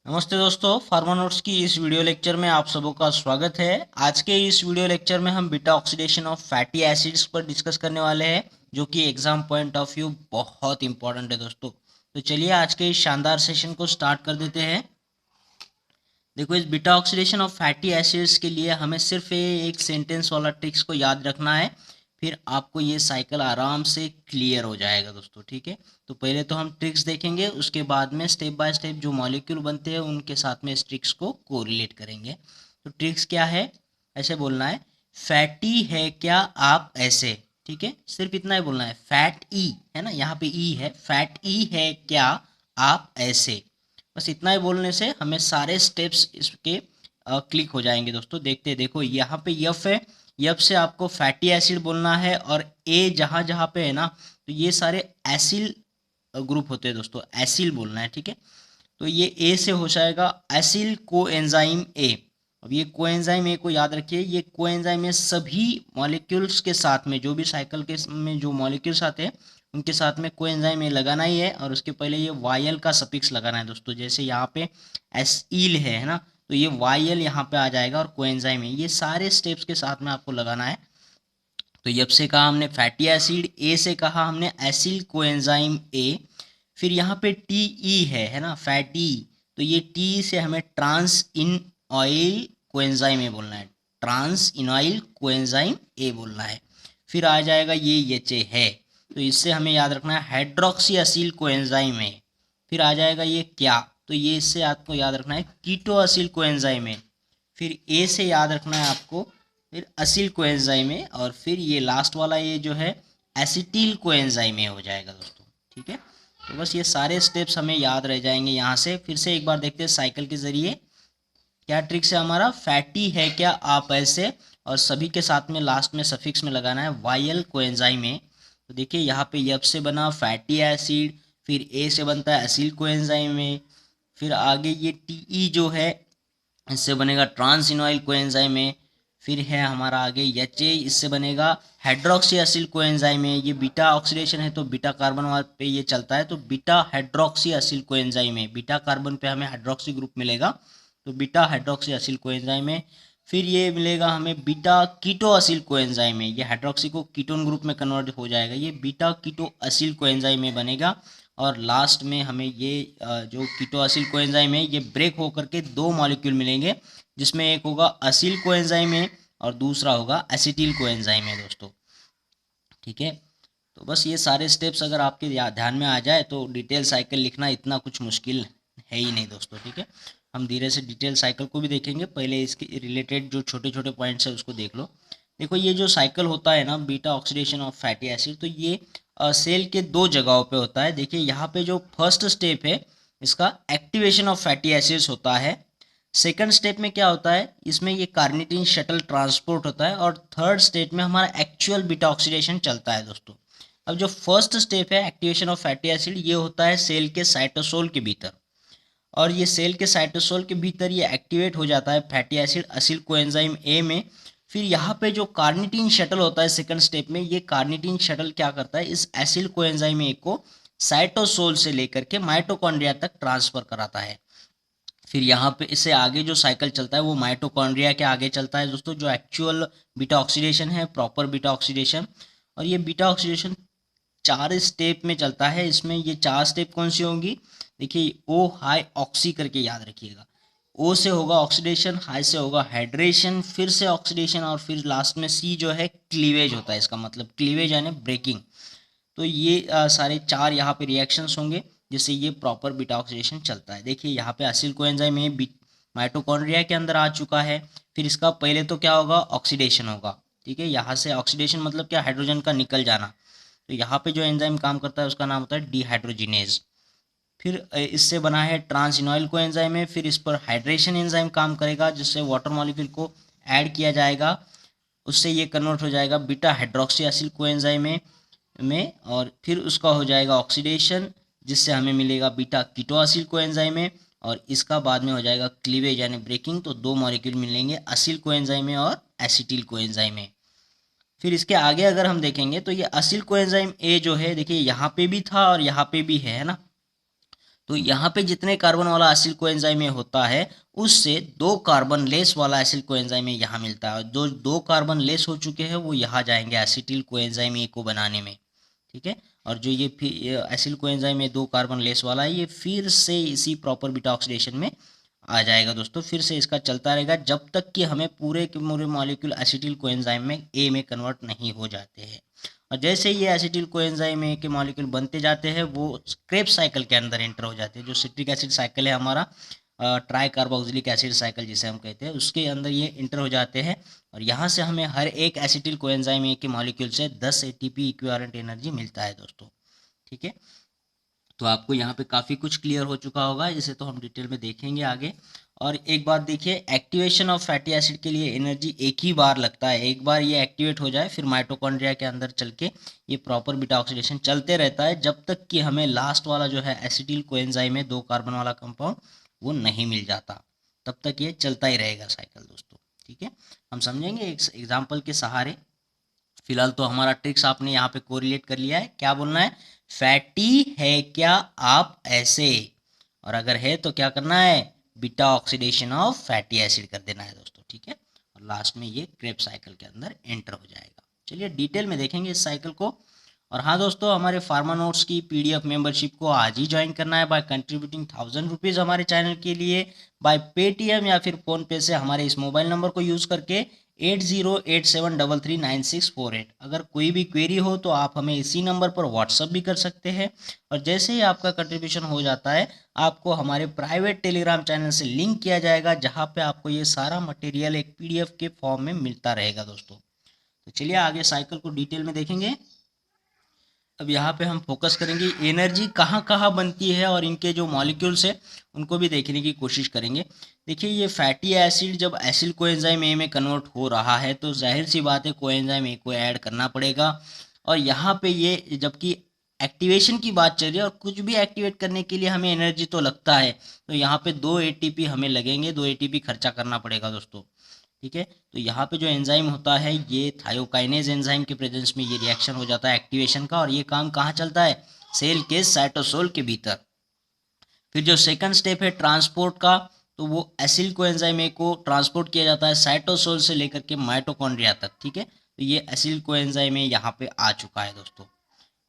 नमस्ते दोस्तों, pharma notes की इस वीडियो लेक्चर में आप सबों का स्वागत है। आज के इस वीडियो लेक्चर में हम beta oxidation of fatty acids पर डिस्कस करने वाले हैं, जो कि एग्जाम पॉइंट ऑफ व्यू बहुत इंपॉर्टेंट है दोस्तों। तो चलिए आज के इस शानदार सेशन को स्टार्ट कर देते हैं। देखो, इस beta oxidation of fatty acids के लिए हमें सिर्फ ये एक सेंटेंस वाला ट्रिक्स को याद रखना है, फिर आपको ये साइकिल आराम से क्लियर हो जाएगा दोस्तों। ठीक है, तो पहले तो हम ट्रिक्स देखेंगे, उसके बाद में स्टेप बाय स्टेप जो मॉलिक्यूल बनते हैं उनके साथ में इस ट्रिक्स को कोरिलेट करेंगे। तो ट्रिक्स क्या है, ऐसे बोलना है, फैटी है क्या आप ऐसे। ठीक है, सिर्फ इतना ही बोलना है, फैट ई है ना, यहाँ पे ई है, फैट ई है क्या आप ऐसे। बस इतना ही बोलने से हमें सारे स्टेप्स इसके क्लिक हो जाएंगे दोस्तों। देखते देखो, यहाँ पे यफ है, यफ से आपको फैटी एसिड बोलना है, और ए जहाँ जहाँ पे है ना, तो ये सारे एसिल ग्रुप होते हैं दोस्तों, एसिल बोलना है। ठीक है, तो ये ए से हो जाएगा एसिल कोएंजाइम ए। अब ये कोएंजाइम ए को याद रखिए, ये कोएंजाइम ए सभी मॉलिक्यूल्स के साथ में, जो भी साइकिल के में जो मॉलिक्यूल्स आते हैं उनके साथ में कोएंजाइम ए लगाना ही है, और उसके पहले ये वायल का सफिक्स लगाना है दोस्तों। जैसे यहाँ पे एसिल है ना, तो ये वायल यहाँ पे आ जाएगा, और कोएंजाइम ए, ये सारे स्टेप्स के साथ में आपको लगाना है। तो यब से कहा हमने फैटी एसिड, ए से कहा हमने एसिल कोएंजाइम ए, फिर यहाँ पे टी ई है ना, फैटी, तो ये टी से हमें trans enoyl coenzyme A बोलना है, trans enoyl coenzyme A बोलना है। फिर आ जाएगा ये एच ए है, तो इससे हमें याद रखना है हाइड्रोक्सी असील कोएंजाइम ए। फिर आ जाएगा ये क्या, तो ये इससे आपको याद रखना है कीटो असील कोएंजाइम ए। फिर ए से याद रखना है आपको फिर असील कोएंजाइम ए, और फिर ये लास्ट वाला ये जो है एसिटिल कोएंजाइम ए हो जाएगा दोस्तों। ठीक है, तो बस ये सारे स्टेप्स हमें याद रह जाएंगे। यहाँ से फिर से एक बार देखते हैं साइकिल के जरिए क्या ट्रिक्स है हमारा, फैटी है क्या आप ऐसे, और सभी के साथ में लास्ट में सफिक्स में लगाना है वायल कोएंजाइम ए। तो देखिए यहाँ पे यब से बना फैटी एसिड, फिर ए से बनता है असील कोएंजाइम ए, फिर आगे ये टी ई जो है इससे बनेगा ट्रांस इनोइल कोएंजाइम ए, फिर है हमारा आगे एच ए, इससे बनेगा हाइड्रोक्सी असील कोएंजाइम ए। ये बीटा ऑक्सीडेशन है तो बीटा कार्बन पे ये चलता है, तो beta hydroxy acyl coenzyme A, beta carbon पे हमें हाइड्रोक्सी ग्रुप मिलेगा, तो beta hydroxy acyl coenzyme A. फिर ये मिलेगा हमें beta keto acyl coenzyme A, ये हाइड्रोक्सी को कीटोन ग्रुप में कन्वर्ट हो जाएगा, ये beta keto acyl coenzyme A बनेगा। और लास्ट में हमें ये जो कीटो असील कोएंजाइम है ये ब्रेक होकर के दो मॉलिक्यूल मिलेंगे, जिसमें एक होगा असील कोएंजाइम है और दूसरा होगा एसिटिल कोएंजाइम है दोस्तों। ठीक है, तो बस ये सारे स्टेप्स अगर आपके ध्यान में आ जाए तो डिटेल साइकिल लिखना इतना कुछ मुश्किल है ही नहीं दोस्तों। ठीक है, हम धीरे से डिटेल साइकिल को भी देखेंगे, पहले इसके रिलेटेड जो छोटे छोटे पॉइंट्स है उसको देख लो। देखो, ये जो साइकिल होता है ना beta oxidation of fatty acid, तो ये सेल के दो जगहों पे होता है। देखिए यहाँ पे जो फर्स्ट स्टेप है इसका एक्टिवेशन ऑफ फैटी एसिड्स होता है। सेकंड स्टेप में क्या होता है, इसमें ये कार्निटीन शटल ट्रांसपोर्ट होता है, और थर्ड स्टेप में हमारा एक्चुअल बीटा ऑक्सीडेशन चलता है दोस्तों। अब जो फर्स्ट स्टेप है एक्टिवेशन ऑफ फैटी एसिड, ये होता है सेल के साइटोसोल के भीतर, और ये सेल के साइटोसोल के भीतर ये एक्टिवेट हो जाता है फैटी एसिड असील कोएंजाइम ए में। फिर यहाँ पे जो कार्निटीन शटल होता है सेकंड स्टेप में, ये कार्निटीन शटल क्या करता है, इस एसिल कोएंजाइम ए को साइटोसोल से लेकर के माइटोकॉन्ड्रिया तक ट्रांसफर कराता है। फिर यहाँ पे इससे आगे जो साइकिल चलता है वो माइटोकॉन्ड्रिया के आगे चलता है दोस्तों, जो एक्चुअल बीटा ऑक्सीडेशन है, प्रॉपर बीटा ऑक्सीडेशन। और ये बीटा ऑक्सीडेशन चार स्टेप में चलता है। इसमें ये चार स्टेप कौन सी होंगी, देखिए ओ हाई ऑक्सी करके याद रखिएगा। ओ से होगा ऑक्सीडेशन, हाई से होगा हाइड्रेशन, फिर से ऑक्सीडेशन, और फिर लास्ट में सी जो है क्लीवेज होता है, इसका मतलब क्लीवेज यानी ब्रेकिंग। तो ये सारे चार यहाँ पे रिएक्शंस होंगे जिससे ये प्रॉपर बीटा ऑक्सीडेशन चलता है। देखिए यहाँ पे असील कोएंजाइम में माइटोकॉन्ड्रिया के अंदर आ चुका है। फिर इसका पहले तो क्या होगा, ऑक्सीडेशन होगा। ठीक है, यहाँ से ऑक्सीडेशन मतलब क्या, हाइड्रोजन का निकल जाना। तो यहाँ पे जो एंजाइम काम करता है उसका नाम होता है डिहाइड्रोजिनेज। फिर इससे बना है ट्रांसइनॉइल को एंजाइम है, फिर इस पर हाइड्रेशन एंजाइम काम करेगा जिससे वाटर मॉलिक्यूल को ऐड किया जाएगा, उससे ये कन्वर्ट हो जाएगा बीटा हाइड्रोक्सी असील कोएंजाइम में, और फिर उसका हो जाएगा ऑक्सीडेशन जिससे हमें मिलेगा बीटा कीटो असील कोएंजाइम में, और इसका बाद में हो जाएगा क्लीवेज यानी ब्रेकिंग, तो दो मॉलिक्यूल मिलेंगे असील कोएंजाइम में और एसिटिल कोएंजाइम में। फिर इसके आगे अगर हम देखेंगे तो ये असील कोएंजाइम ए जो है, देखिए यहाँ पे भी था और यहाँ पे भी है ना, तो यहाँ पे जितने कार्बन वाला एसिल कोएंजाइम में होता है उससे 2 कार्बन लेस वाला एसिल कोएंजाइम में यहाँ मिलता है। जो 2 कार्बन लेस हो चुके हैं वो यहाँ जाएंगे एसिटिल कोएंजाइम ए को बनाने में, ठीक है। और जो ये एसिल कोएंजाइम में 2 कार्बन लेस वाला है ये फिर से इसी प्रॉपर बीटा ऑक्सीडेशन में आ जाएगा दोस्तों। फिर से इसका चलता रहेगा जब तक कि हमें पूरे के पूरे मॉलिक्यूल एसिटिल कोएंजाइम में ए में कन्वर्ट नहीं हो जाते हैं। और जैसे ये एसिटिल कोएंजाइम ए के मॉलिक्यूल बनते जाते हैं वो क्रेब्स साइकिल के अंदर एंटर हो जाते हैं। जो सिट्रिक एसिड साइकिल है हमारा, ट्राई कार्बोक्सिलिक एसिड साइकिल जिसे हम कहते हैं, उसके अंदर ये इंटर हो जाते हैं। और यहाँ से हमें हर एक एसिटिल कोएंजाइम ए के मॉलिक्यूल से 10 एटीपी इक्विवेलेंट एनर्जी मिलता है दोस्तों, ठीक है। तो आपको यहाँ पे काफ़ी कुछ क्लियर हो चुका होगा, इसे तो हम डिटेल में देखेंगे आगे। और एक बात देखिए, एक्टिवेशन ऑफ फैटी एसिड के लिए एनर्जी एक ही बार लगता है। एक बार ये एक्टिवेट हो जाए फिर माइटोकॉन्ड्रिया के अंदर चल के ये प्रॉपर बीटा ऑक्सीडेशन चलते रहता है जब तक कि हमें लास्ट वाला जो है एसिटिल कोएंजाइम में 2 कार्बन वाला कंपाउंड वो नहीं मिल जाता, तब तक ये चलता ही रहेगा साइकिल दोस्तों, ठीक है। हम समझेंगे एक एग्जाम्पल के सहारे। फिलहाल तो हमारा ट्रिक्स आपने यहाँ पे कोरिलेट कर लिया है। क्या बोलना है, फैटी है क्या आप ऐसे, और अगर है तो क्या करना है, beta oxidation of fatty acid कर देना है दोस्तों, ठीक है। और लास्ट में ये क्रेब्स साइकिल के अंदर एंटर हो जाएगा। चलिए डिटेल में देखेंगे इस साइकिल को। और हाँ दोस्तों, हमारे फार्मा नोट्स की पीडीएफ मेंबरशिप को आज ही ज्वाइन करना है बाय कंट्रीब्यूटिंग 1000 रुपीज़ हमारे चैनल के लिए बाय पेटीएम या फिर फ़ोनपे से हमारे इस मोबाइल नंबर को यूज़ करके 8087339648। अगर कोई भी क्वेरी हो तो आप हमें इसी नंबर पर व्हाट्सअप भी कर सकते हैं। और जैसे ही आपका कंट्रीब्यूशन हो जाता है आपको हमारे प्राइवेट टेलीग्राम चैनल से लिंक किया जाएगा जहाँ पे आपको ये सारा मटेरियल एक पीडीएफ के फॉर्म में मिलता रहेगा दोस्तों। तो चलिए आगे साइकिल को डिटेल में देखेंगे। अब यहाँ पे हम फोकस करेंगे एनर्जी कहाँ कहाँ बनती है और इनके जो मॉलिक्यूल्स है उनको भी देखने की कोशिश करेंगे। देखिए ये फैटी एसिड जब एसिल कोएंजाइम ए में कन्वर्ट हो रहा है तो जाहिर सी बात है कोएंजाइम ए को ऐड करना पड़ेगा। और यहाँ पे ये जबकि एक्टिवेशन की बात चल रही है और कुछ भी एक्टिवेट करने के लिए हमें एनर्जी तो लगता है, तो यहाँ पे 2 एटीपी हमें लगेंगे, 2 एटीपी खर्चा करना पड़ेगा दोस्तों, ठीक है। तो यहाँ पे जो एंजाइम होता है ये थायोकाइनेज एंजाइम के प्रेजेंस में ये रिएक्शन हो जाता है एक्टिवेशन का, और ये काम कहाँ चलता है, सेल के साइटोसोल के भीतर। फिर जो सेकंड स्टेप है ट्रांसपोर्ट का, तो वो एसिल कोएंजाइम ए को ट्रांसपोर्ट किया जाता है साइटोसोल से लेकर के माइटोकॉन्ड्रिया तक, ठीक है। तो ये एसिल कोएंजाइम ए यहाँ पे आ चुका है दोस्तों,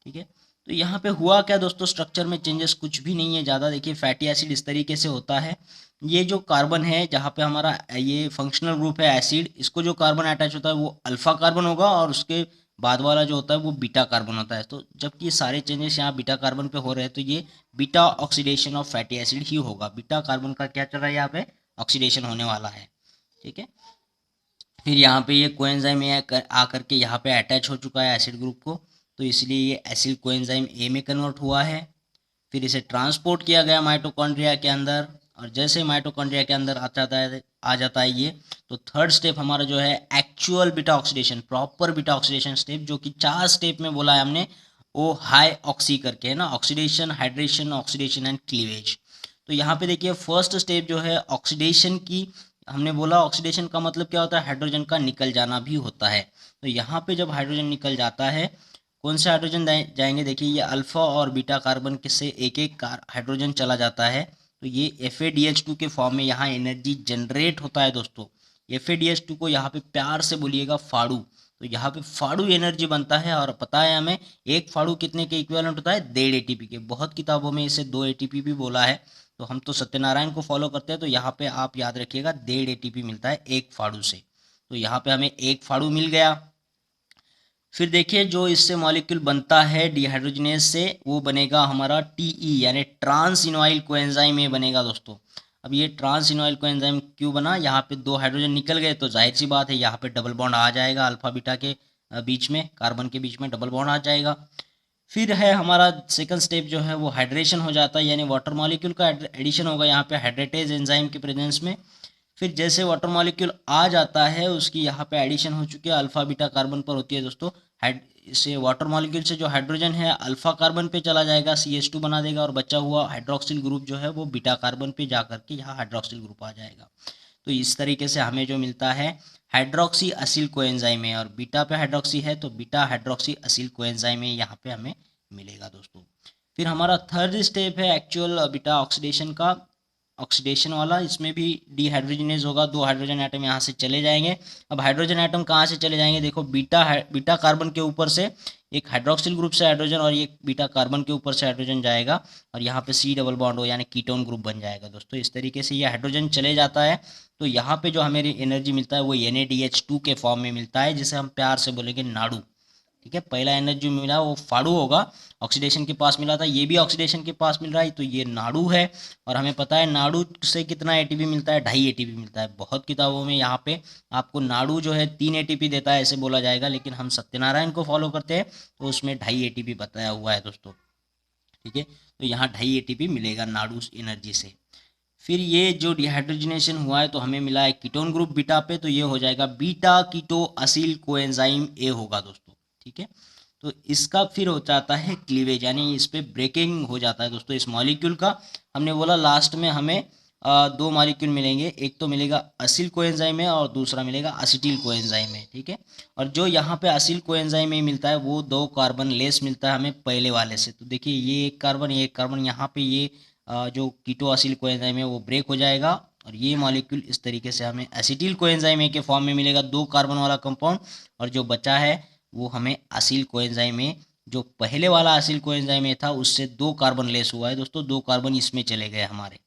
ठीक है। तो यहाँ पे हुआ क्या दोस्तों, स्ट्रक्चर में चेंजेस कुछ भी नहीं है ज़्यादा। देखिए फैटी एसिड इस तरीके से होता है, ये जो कार्बन है जहाँ पे हमारा ये फंक्शनल ग्रुप है एसिड, इसको जो कार्बन अटैच होता है वो अल्फा कार्बन होगा और उसके बाद वाला जो होता है वो बीटा कार्बन होता है। तो जबकि ये सारे चेंजेस यहाँ बीटा कार्बन पे हो रहे हैं तो ये beta oxidation of fatty acid ही होगा। बीटा कार्बन का क्या चल रहा है, यहाँ पे ऑक्सीडेशन होने वाला है, ठीक है। फिर यहाँ पे ये कोएंजाइम आकर के यहाँ पे अटैच हो चुका है एसिड ग्रुप को, तो इसलिए ये एसिल कोएंजाइम ए में कन्वर्ट हुआ है। फिर इसे ट्रांसपोर्ट किया गया माइटोकॉन्ड्रिया के अंदर, और जैसे माइटोकॉन्ड्रिया के अंदर आ जाता है ये, तो थर्ड स्टेप हमारा जो है actual beta oxidation, proper beta oxidation step, जो कि 4 स्टेप में बोला है हमने, वो हाई ऑक्सी करके है ना, oxidation, hydration, oxidation and cleavage. तो यहाँ पे देखिए फर्स्ट स्टेप जो है ऑक्सीडेशन की, हमने बोला ऑक्सीडेशन का मतलब क्या होता है, हाइड्रोजन का निकल जाना भी होता है। तो यहाँ पे जब हाइड्रोजन निकल जाता है, कौन से हाइड्रोजन जाएंगे, देखिए ये अल्फा और बीटा कार्बन के से एक एक हाइड्रोजन चला जाता है, तो ये FADH2 के फॉर्म में यहाँ एनर्जी जनरेट होता है दोस्तों। FADH2 को यहाँ पे प्यार से बोलिएगा फाड़ू, तो यहाँ पे फाड़ू एनर्जी बनता है। और पता है हमें एक फाड़ू कितने के इक्विवेलेंट होता है, 1.5 ATP के। बहुत किताबों में इसे 2 ATP भी बोला है, तो हम तो सत्यनारायण को फॉलो करते हैं, तो यहाँ पे आप याद रखिएगा 1.5 ATP मिलता है एक फाड़ू से। तो यहाँ पे हमें एक फाड़ू मिल गया। फिर देखिए जो इससे मॉलिक्यूल बनता है डिहाइड्रोजनेज से, वो बनेगा हमारा TE यानी ट्रांस इनोइल कोएंजाइम ए बनेगा दोस्तों। अब ये ट्रांस इनोइल कोएंजाइम क्यों बना, यहाँ पे 2 हाइड्रोजन निकल गए तो जाहिर सी बात है यहाँ पे डबल बॉन्ड आ जाएगा, अल्फा बीटा के बीच में, कार्बन के बीच में डबल बॉन्ड आ जाएगा। फिर है हमारा सेकंड स्टेप जो है वो हाइड्रेशन हो जाता है, यानी वाटर मॉलिक्यूल का एडिशन होगा यहाँ पे हाइड्रेटेज एंजाइम के प्रेजेंस में। फिर जैसे वाटर मॉलिक्यूल आ जाता है उसकी यहाँ पे एडिशन हो चुकी है, अल्फा बीटा कार्बन पर होती है दोस्तों। से वाटर मॉलिक्यूल से जो हाइड्रोजन है अल्फा कार्बन पे चला जाएगा, CH2 बना देगा, और बचा हुआ हाइड्रोक्सिल ग्रुप जो है वो बीटा कार्बन पे जा करके यहाँ हाइड्रोक्सिल ग्रुप आ जाएगा। तो इस तरीके से हमें जो मिलता है हाइड्रोक्सी असिल कोएंजाइम है, और बीटा पे हाइड्रोक्सी है तो बीटा हाइड्रोक्सी असिल कोएंजाइम है यहाँ पे हमें मिलेगा दोस्तों। फिर हमारा थर्ड स्टेप है एक्चुअल बीटा ऑक्सीडेशन का, ऑक्सीडेशन वाला। इसमें भी डीहाइड्रोजनेज होगा, 2 हाइड्रोजन एटम यहाँ से चले जाएंगे। अब हाइड्रोजन एटम कहाँ से चले जाएंगे, देखो बीटा कार्बन के ऊपर से एक हाइड्रोक्सिल ग्रुप से हाइड्रोजन और एक बीटा कार्बन के ऊपर से हाइड्रोजन जाएगा और यहाँ पे C डबल बॉन्ड हो यानी कीटोन ग्रुप बन जाएगा दोस्तों। इस तरीके से ये हाइड्रोजन चले जाता है। तो यहाँ पे जो हमें एनर्जी मिलता है वो NaDH2 के फॉर्म में मिलता है, जिसे हम प्यार से बोलेंगे नाड़ू। ठीक है, पहला एनर्जी मिला वो फाड़ू होगा, ऑक्सीडेशन के पास मिला था, ये भी ऑक्सीडेशन के पास मिल रहा है, तो ये नाड़ू है। और हमें पता है नाड़ू से कितना एटीपी मिलता है, 2.5 एटीपी मिलता है। बहुत किताबों में यहाँ पे आपको नाड़ू जो है 3 एटीपी देता है ऐसे बोला जाएगा, लेकिन हम सत्यनारायण को फॉलो करते हैं तो उसमें 2.5 एटीपी बताया हुआ है दोस्तों। ठीक है, तो यहाँ 2.5 एटीपी मिलेगा नाड़ू एनर्जी से। फिर ये जो डिहाइड्रोजनेशन हुआ है तो हमें मिला है कीटोन ग्रुप बीटा पे, तो ये हो जाएगा beta keto acyl coenzyme A होगा दोस्तों। ठीक है, तो इसका फिर हो जाता है क्लीवेज, यानी इस पे ब्रेकिंग हो जाता है दोस्तों इस मॉलिक्यूल का। हमने बोला लास्ट में हमें 2 मॉलिक्यूल मिलेंगे, एक तो मिलेगा असील कोएंजाइम में और दूसरा मिलेगा असिटिल कोएंजाइम में। ठीक है, और जो यहाँ पे असील कोएंजाइम में मिलता है वो 2 कार्बन लेस मिलता है हमें पहले वाले से। तो देखिए ये एक कार्बन, ये एक कार्बन, यहाँ पे ये जो कीटो असील कोएंजाइम है वो ब्रेक हो जाएगा और ये मॉलिक्यूल इस तरीके से हमें एसिटिल कोएंजाइम ए के फॉर्म में मिलेगा, 2 कार्बन वाला कंपाउंड। और जो बचा है वो हमें असील कोएंजाइम ए, जो पहले वाला असील कोएंजाइम ए था उससे 2 कार्बन लेस हुआ है दोस्तों, 2 कार्बन इसमें चले गए हमारे।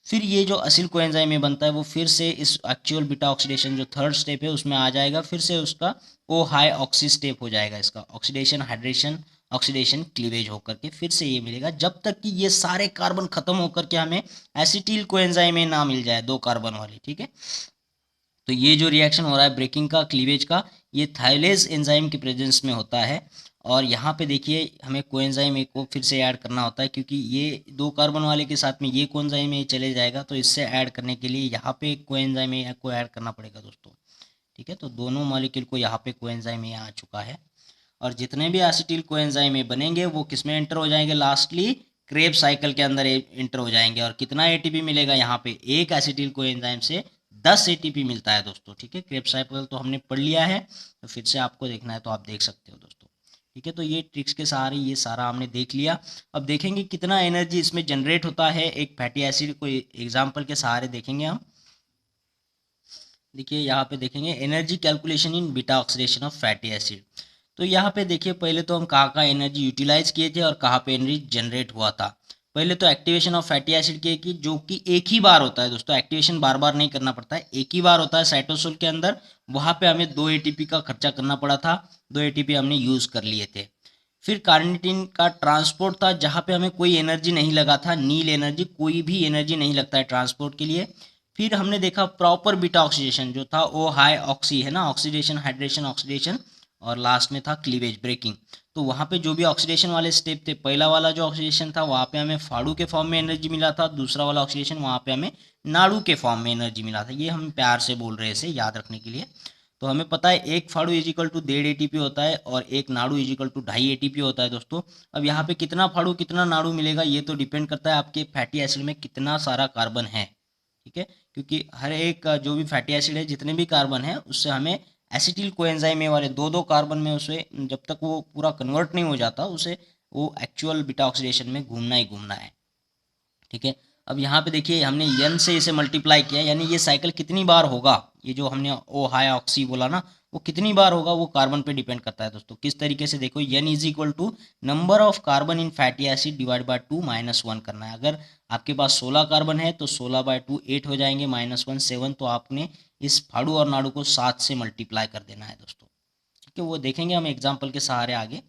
फिर ये जो असील कोएंजाइम में बनता है वो फिर से इस एक्चुअल बीटा ऑक्सीडेशन जो थर्ड स्टेप है उसमें आ जाएगा, फिर से उसका ओ हाई ऑक्सी स्टेप हो जाएगा, इसका ऑक्सीडेशन हाइड्रेशन ऑक्सीडेशन क्लीवेज होकर के फिर से ये मिलेगा, जब तक कि ये सारे कार्बन खत्म होकर के हमें एसिटिल कोएंजाइम में ना मिल जाए 2 कार्बन वाली। ठीक है, तो ये जो रिएक्शन हो रहा है ब्रेकिंग का, क्लीवेज का, ये थाइलेज एंजाइम के प्रेजेंस में होता है। और यहाँ पे देखिए हमें कोएंजाइम ए को फिर से ऐड करना होता है, क्योंकि ये 2 कार्बन वाले के साथ में ये कोएंजाइम ए चले जाएगा, तो इससे ऐड करने के लिए यहाँ पे कोएंजाइम ए को ऐड करना पड़ेगा दोस्तों। ठीक है, तो दोनों मॉलिक्यूल को यहाँ पे कोएंजाइम ए आ चुका है। और जितने भी एसिटिल कोएंजाइम ए बनेंगे वो किस में एंटर हो जाएंगे, लास्टली क्रेब साइकिल के अंदर एंटर हो जाएंगे। और कितना एटीपी मिलेगा यहाँ पे, एक एसिटिल कोएंजाइम से 10 एटीपी मिलता है दोस्तों। ठीक है, क्रेब साइकिल तो हमने पढ़ लिया है, तो फिर से आपको देखना है तो आप देख सकते हो दोस्तों। ठीक है, तो ये ट्रिक्स के सहारे ये सारा हमने देख लिया। अब देखेंगे कितना एनर्जी इसमें जनरेट होता है एक फैटी एसिड को एग्जाम्पल के सहारे देखेंगे हम। देखिए यहाँ पे देखेंगे energy calculation in beta oxidation of fatty acid. तो यहाँ पे देखिए पहले तो हम कहाँ कहाँ एनर्जी यूटिलाइज किए थे और कहाँ पे एनर्जी जनरेट हुआ था। पहले तो एक्टिवेशन ऑफ फैटी एसिड की जो कि एक ही बार होता है दोस्तों, एक्टिवेशन बार बार नहीं करना पड़ता है, एक ही बार होता है साइटोसोल के अंदर। वहाँ पे हमें 2 एटीपी का खर्चा करना पड़ा था, 2 एटीपी हमने यूज़ कर लिए थे। फिर कार्निटिन का ट्रांसपोर्ट था, जहाँ पे हमें कोई एनर्जी नहीं लगा था, नील एनर्जी, कोई भी एनर्जी नहीं लगता है ट्रांसपोर्ट के लिए। फिर हमने देखा प्रॉपर बीटा ऑक्सीडेशन जो था वो हाई ऑक्सी है ना, ऑक्सीडेशन हाइड्रेशन ऑक्सीडेशन, और लास्ट में था क्लीवेज ब्रेकिंग। तो वहाँ पे जो भी ऑक्सीडेशन वाले स्टेप थे, पहला वाला जो ऑक्सीडेशन था वहाँ पे हमें फाड़ू के फॉर्म में एनर्जी मिला था, दूसरा वाला ऑक्सीडेशन वहाँ पे हमें नाड़ू के फॉर्म में एनर्जी मिला था। ये हम प्यार से बोल रहे हैं इसे याद रखने के लिए। तो हमें पता है एक फाड़ू इज इक्वल टू 1.5 एटीपी होता है और एक नाड़ू इज इक्वल टू 2.5 एटीपी होता है दोस्तों। अब यहाँ पे कितना फाड़ू कितना नाड़ू मिलेगा ये तो डिपेंड करता है आपके फैटी एसिड में कितना सारा कार्बन है। ठीक है, क्योंकि हर एक जो भी फैटी एसिड है जितने भी कार्बन है उससे हमें एसिटिल कोएंजाइम ए वाले 2-2 कार्बन में उसे जब तक वो पूरा कन्वर्ट नहीं हो जाता उसे वो एक्चुअल बीटा ऑक्सीडेशन में घूमना ही घूमना है। ठीक है, अब यहाँ पे देखिए हमने n से इसे मल्टीप्लाई किया, यानी ये साइकिल कितनी बार होगा, ये जो हमने ओ हाई ऑक्सी बोला ना वो कितनी बार होगा वो कार्बन पे डिपेंड करता है दोस्तों। किस तरीके से, देखो n is equal to number of carbon in fatty acid divide by 2 -1 करना है। अगर आपके पास 16 कार्बन है तो 16/2 8 हो जाएंगे, -1 7, तो आपने इस फाड़ू और नाड़ू को 7 से मल्टीप्लाई कर देना है दोस्तों। ठीक है, वो देखेंगे हम एग्जाम्पल के सहारे आगे।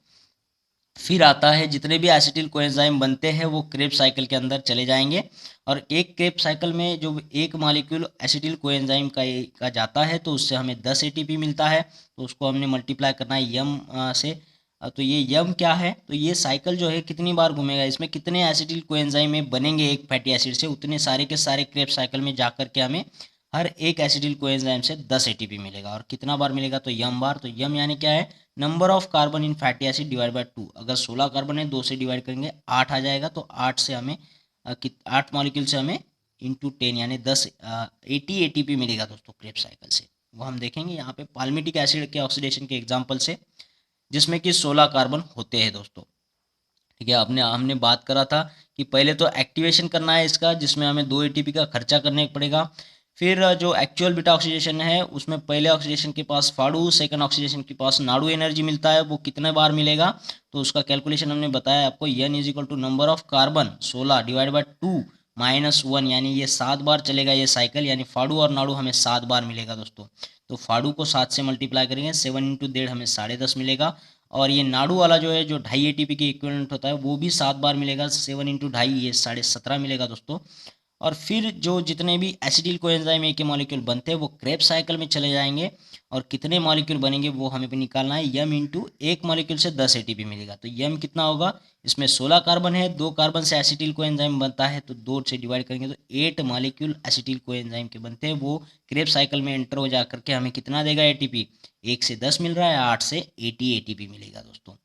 फिर आता है जितने भी एसिटिल कोएंजाइम बनते हैं वो क्रेब साइकिल के अंदर चले जाएंगे, और एक क्रेब साइकिल में जो एक मॉलिक्यूल एसिटिल कोएंजाइम का जाता है तो उससे हमें 10 एटीपी मिलता है, तो उसको हमने मल्टीप्लाई करना है यम से। तो ये यम क्या है, तो ये साइकिल जो है कितनी बार घूमेगा, इसमें कितने एसिटिल कोएंजाइम में बनेंगे एक फैटी एसिड से, उतने सारे के सारे क्रेब साइकिल में जाकर के हमें हर एक एसिटिल कोएंजाइम से 10 एटीपी मिलेगा। और कितना बार मिलेगा, तो यम बार। तो यम यानी क्या है, number of carbon in fatty acid divide by 2। अगर 16 कार्बन है 2 से डिवाइड करेंगे 8 आ जाएगा, तो 8 से हमें 8 मॉलिक्यूल से हमें इंटू 10 यानी 10 80 एटीपी मिलेगा दोस्तों क्रेब साइकिल से। वो हम देखेंगे यहाँ पे पाल्मिटिक एसिड के ऑक्सीडेशन के एग्जाम्पल से, जिसमें कि 16 कार्बन होते हैं दोस्तों। ठीक है। अपने हमने बात करा था कि पहले तो एक्टिवेशन करना है इसका, जिसमें हमें 2 एटीपी का खर्चा करने पड़ेगा। फिर जो एक्चुअल बीटा ऑक्सीडेशन है उसमें पहले ऑक्सीडेशन के पास फाड़ू, सेकंड ऑक्सीडेशन के पास नाड़ू एनर्जी मिलता है, वो कितने बार मिलेगा तो उसका कैलकुलेशन हमने बताया आपको। n is equal to number of carbon 16 divide by 2 minus 1, यानी ये 7 बार चलेगा ये साइकिल, यानी फाड़ू और नाड़ू हमें 7 बार मिलेगा दोस्तों। तो फाड़ू को 7 से मल्टीप्लाई करेंगे, 7 इंटू 1.5 हमें 10.5 मिलेगा। और ये नाड़ू वाला जो है जो 2.5 एटीपी के इक्विवेलेंट होता है वो भी 7 बार मिलेगा, 7 इंटू 2.5 ये 17.5 मिलेगा दोस्तों। और फिर जो जितने भी एसिटिल कोएंजाइम ए के मॉलिक्यूल बनते हैं वो क्रेब्स साइकिल में चले जाएंगे, और कितने मॉलिक्यूल बनेंगे वो हमें भी निकालना है। यम इंटू एक मॉलिक्यूल से 10 एटीपी मिलेगा, तो यम कितना होगा, इसमें 16 कार्बन है, 2 कार्बन से एसिटिल कोएंजाइम बनता है तो 2 से डिवाइड करेंगे तो 8 मॉलिक्यूल एसिटिल कोएंजाइम के बनते हैं। वो क्रेब्स साइकिल में एंटर हो जा करके हमें कितना देगा एटीपी, 1 से 10 मिल रहा है, 8 से 80 एटीपी मिलेगा दोस्तों।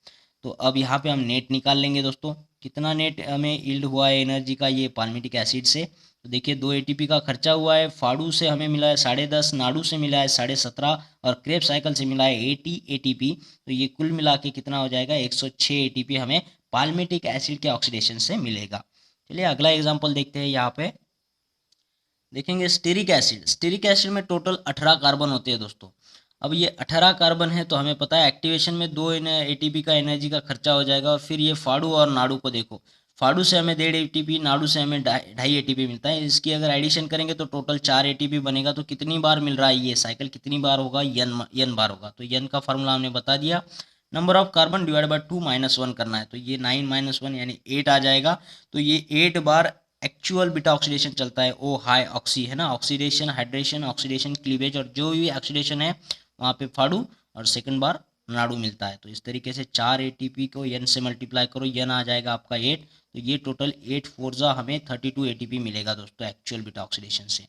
तो अब यहाँ पे हम नेट निकाल लेंगे दोस्तों, कितना नेट हमें यील्ड हुआ है एनर्जी का ये पाल्मिटिक एसिड से। तो देखिए 2 एटीपी का खर्चा हुआ है, फाड़ू से हमें मिला है 10.5, नाड़ू से मिला है 17.5 और क्रेब्स साइकिल से मिला है 80 एटीपी। तो ये कुल मिला के कितना हो जाएगा, 106 एटीपी हमें पाल्मिटिक एसिड के ऑक्सीडेशन से मिलेगा। चलिए अगला एग्जाम्पल देखते हैं। यहाँ पे देखेंगे स्टीरिक एसिड। स्टीरिक एसिड में टोटल 18 कार्बन होते हैं दोस्तों। अब ये 18 कार्बन है तो हमें पता है एक्टिवेशन में 2 एटीपी का एनर्जी का खर्चा हो जाएगा। और फिर ये फाड़ू और नाड़ू को देखो, फाड़ू से हमें 1.5 एटीपी, नाड़ू से हमें 2.5 एटीपी मिलता है। इसकी अगर एडिशन करेंगे तो टोटल 4 एटीपी बनेगा। तो कितनी बार मिल रहा है ये साइकिल, कितनी बार होगा, यन बार होगा। तो यन का फार्मूला हमने बता दिया, number of carbon divide by 2 minus 1 करना है, तो ये 9 माइनस 1 यानी 8 आ जाएगा। तो ये 8 बार एक्चुअल बीटा ऑक्सीडेशन चलता है। ओ हाई ऑक्सी है ना, ऑक्सीडेशन, हाइड्रेशन, ऑक्सीडेशन, क्लीवेज, और जो भी ऑक्सीडेशन है वहाँ पे फाड़ू और सेकंड बार नाड़ू मिलता है। तो इस तरीके से 4 एटीपी को n से मल्टीप्लाई करो, n आ जाएगा आपका 8। तो ये टोटल 8 फोर्जा हमें 32 एटीपी मिलेगा दोस्तों एक्चुअल बीटा ऑक्सीडेशन से,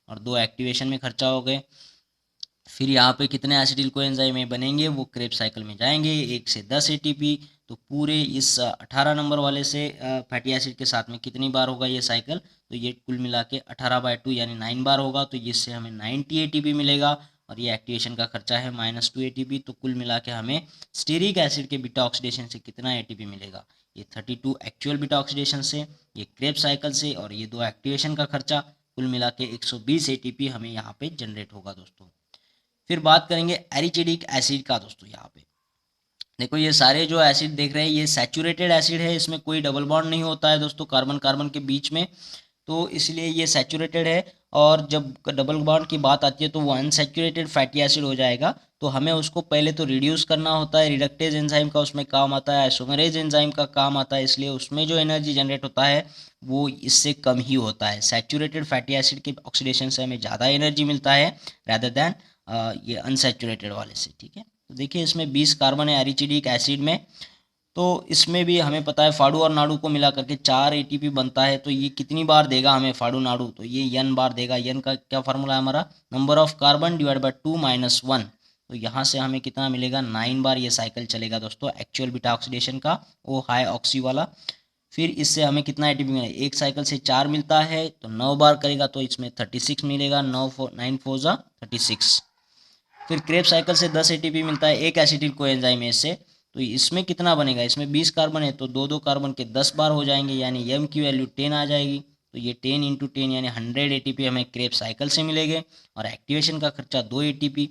और 2 एक्टिवेशन में खर्चा हो गए। फिर यहाँ पे कितने एसिटिल कोएंजाइम बनेंगे, वो क्रेब्स साइकिल में जाएंगे, 1 से 10 एटीपी। तो पूरे इस 18 नंबर वाले से फैटी एसिड के साथ में कितनी बार होगा ये साइकिल, तो ये कुल मिला के 18/2 यानी 9 बार होगा। तो इससे हमें 90 एटीपी मिलेगा, और ये एक्टिवेशन का खर्चा है -2 एटीपी। तो कुल मिला के हमें स्टीरिक एसिड के बीटा ऑक्सीडेशन से कितना एटीपी मिलेगा, ये 32 एक्चुअल बीटा ऑक्सीडेशन से, ये क्रेब्स साइकिल से, और ये 2 एक्टिवेशन का खर्चा, कुल मिला के 120 एटीपी हमें यहाँ पे जनरेट होगा दोस्तों। फिर बात करेंगे एरिचिडिक एसिड का दोस्तों। यहाँ पे देखो ये सारे जो एसिड देख रहे हैं ये सैचुरेटेड एसिड है, इसमें कोई डबल बॉन्ड नहीं होता है दोस्तों कार्बन कार्बन के बीच में, तो इसलिए ये सैचुरेटेड है। और जब डबल बॉन्ड की बात आती है तो वो अनसैचुरेटेड फैटी एसिड हो जाएगा। तो हमें उसको पहले तो रिड्यूस करना होता है, रिडक्टेज एंजाइम का उसमें काम आता है, आइसोमरेज एंजाइम का काम आता है, इसलिए उसमें जो एनर्जी जनरेट होता है वो इससे कम ही होता है। सैचुरेटेड फैटी एसिड के ऑक्सीडेशन से हमें ज़्यादा एनर्जी मिलता है रैदर दैन ये अनसैचुरेटेड वाले से। ठीक है, तो देखिए इसमें 20 कार्बन है एरिचिडिक एसिड में, तो इसमें भी हमें पता है फाड़ू और नाड़ू को मिला करके 4 एटीपी बनता है। तो ये कितनी बार देगा हमें फाड़ू नाड़ू, तो ये n बार देगा। n का क्या फार्मूला है हमारा, number of carbon divide by 2 minus 1। तो यहाँ से हमें कितना मिलेगा, 9 बार ये साइकिल चलेगा दोस्तों एक्चुअल बीटा ऑक्सीडेशन का, ओ हाई ऑक्सी वाला। फिर इससे हमें कितना एटीपी मिलेगा, एक साइकिल से 4 मिलता है तो 9 बार करेगा तो इसमें 36 मिलेगा, 9 4 जा 36। फिर क्रेब साइकिल से 10 एटीपी मिलता है एक एसिटिल कोएंजाइम से, तो इसमें कितना बनेगा, इसमें 20 कार्बन है तो 2 कार्बन के 10 बार हो जाएंगे, यानी m की वैल्यू 10 आ जाएगी। तो ये 10 इंटू 10 यानी 100 एटीपी हमें क्रेब साइकिल से मिलेंगे, और एक्टिवेशन का खर्चा 2 एटीपी।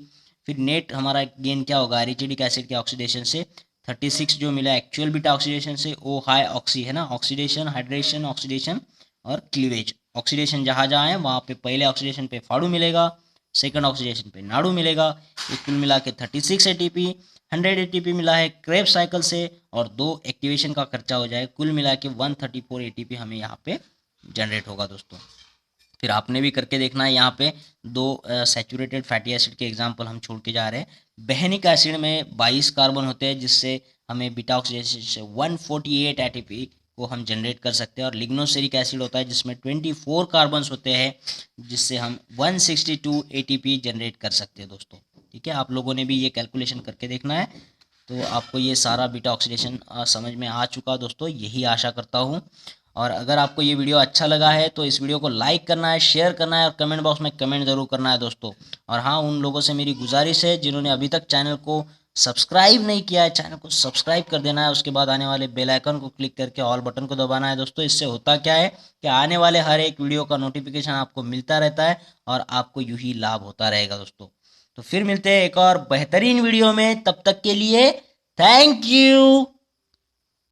फिर नेट हमारा गेन क्या होगा एरिचिडिक एसिड के ऑक्सीडेशन से, 36 जो मिला एक्चुअल बीटा ऑक्सीडेशन से, ओ हाई ऑक्सी है ना, ऑक्सीडेशन, हाइड्रेशन, ऑक्सीडेशन और क्लीवेज। ऑक्सीडेशन जहाँ जहाँ है वहाँ पे पहले ऑक्सीडेशन पे फाड़ू मिलेगा, सेकंड ऑक्सीडेशन पे नाड़ू मिलेगा। ये कुल मिला के 36 एटीपी, 100 एटीपी मिला है क्रेब साइकिल से, और 2 एक्टिवेशन का खर्चा हो जाए, कुल मिला के 134 एटीपी हमें यहाँ पे जनरेट होगा दोस्तों। फिर आपने भी करके देखना है। यहाँ पे 2 सैचुरेटेड फैटी एसिड के एग्जाम्पल हम छोड़ के जा रहे हैं। बेहनिक एसिड में 22 कार्बन होते हैं, जिससे हमें बीटा ऑक्सीडेशन से 148 एटीपी को हम जनरेट कर सकते हैं। और लिग्नोसेरिक एसिड होता है जिसमें 24 कार्बन्स होते हैं, जिससे हम 162 एटीपी जनरेट कर सकते हैं दोस्तों। ठीक है, आप लोगों ने भी ये कैलकुलेशन करके देखना है। तो आपको ये सारा बीटा ऑक्सीडेशन समझ में आ चुका दोस्तों, यही आशा करता हूँ। और अगर आपको ये वीडियो अच्छा लगा है तो इस वीडियो को लाइक करना है, शेयर करना है, और कमेंट बॉक्स में कमेंट ज़रूर करना है दोस्तों। और हाँ, उन लोगों से मेरी गुजारिश है जिन्होंने अभी तक चैनल को सब्सक्राइब नहीं किया है चैनल को सब्सक्राइब कर देना है। उसके बाद आने वाले बेल आइकन को क्लिक करके ऑल बटन को दबाना है दोस्तों। इससे होता क्या है कि आने वाले हर एक वीडियो का नोटिफिकेशन आपको मिलता रहता है और आपको यूं ही लाभ होता रहेगा दोस्तों। तो फिर मिलते हैं एक और बेहतरीन वीडियो में, तब तक के लिए थैंक यू।